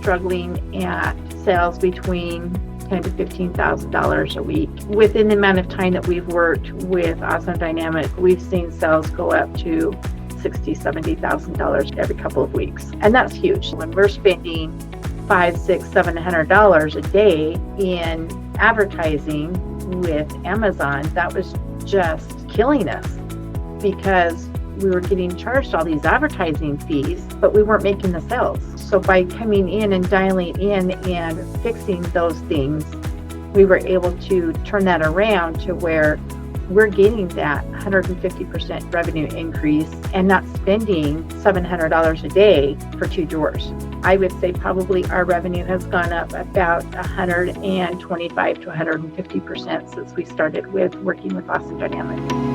struggling at sales between $10,000 to $15,000 a week. Within the amount of time that we've worked with Awesome Dynamic, we've seen sales go up to $60,000, $70,000 every couple of weeks. And that's huge. When we're spending $500, $600, $700 a day in advertising with Amazon, that was just killing us because we were getting charged all these advertising fees, but we weren't making the sales. So by coming in and dialing in and fixing those things, we were able to turn that around to where we're getting that 150% revenue increase and not spending $700 a day for 2 doors. I would say probably our revenue has gone up about 125 to 150% since we started with working with Awesome Dynamics.